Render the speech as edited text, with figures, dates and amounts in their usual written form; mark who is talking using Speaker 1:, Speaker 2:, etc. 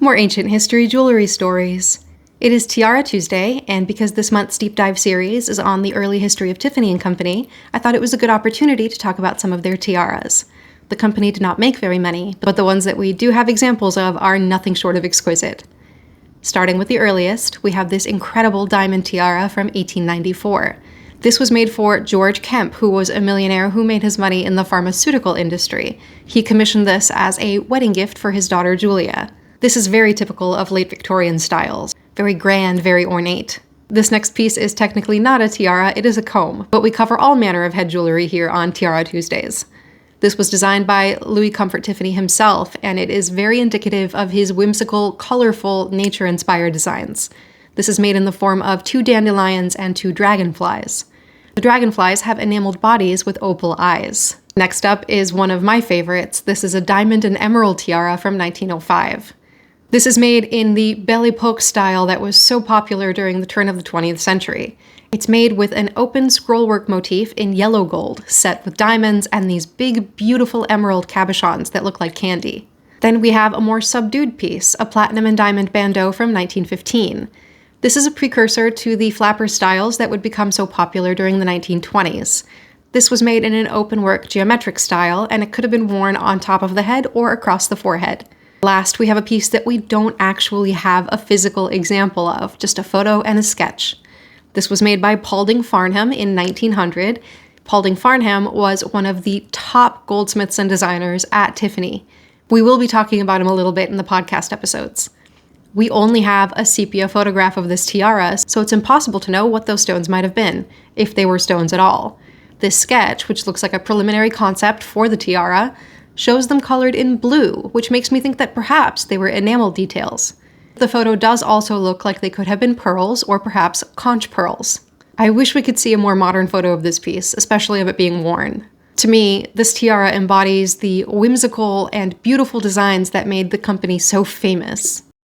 Speaker 1: More ancient history jewelry stories. It is Tiara Tuesday, and because this month's deep dive series is on the early history of Tiffany Co, I thought it was a good opportunity to talk about some of their tiaras. The company did not make very many, but the ones that we do have examples of are nothing short of exquisite. Starting with the earliest, we have this incredible diamond tiara from 1894. This was made for George Kemp, who was a millionaire who made his money in the pharmaceutical industry. He commissioned this as a wedding gift for his daughter Julia. This is very typical of late Victorian styles. Very grand, very ornate. This next piece is technically not a tiara, it is a comb, but we cover all manner of head jewelry here on Tiara Tuesdays. This was designed by Louis Comfort Tiffany himself, and it is very indicative of his whimsical, colorful, nature-inspired designs. This is made in the form of 2 dandelions and 2 dragonflies. The dragonflies have enameled bodies with opal eyes. Next up is one of my favorites. This is a diamond and emerald tiara from 1905. This is made in the belle epoque style that was so popular during the turn of the 20th century. It's made with an open scrollwork motif in yellow gold, set with diamonds and these big, beautiful emerald cabochons that look like candy. Then we have a more subdued piece, a platinum and diamond bandeau from 1915. This is a precursor to the flapper styles that would become so popular during the 1920s. This was made in an openwork geometric style, and it could have been worn on top of the head or across the forehead. Last, we have a piece that we don't actually have a physical example of, just a photo and a sketch. This was made by Paulding Farnham in 1900. Paulding Farnham was one of the top goldsmiths and designers at Tiffany. We will be talking about him a little bit in the podcast episodes. We only have a sepia photograph of this tiara, so it's impossible to know what those stones might have been, if they were stones at all. This sketch, which looks like a preliminary concept for the tiara, shows them colored in blue, which makes me think that perhaps they were enamel details. The photo does also look like they could have been pearls or perhaps conch pearls. I wish we could see a more modern photo of this piece, especially of it being worn. To me, this tiara embodies the whimsical and beautiful designs that made the company so famous.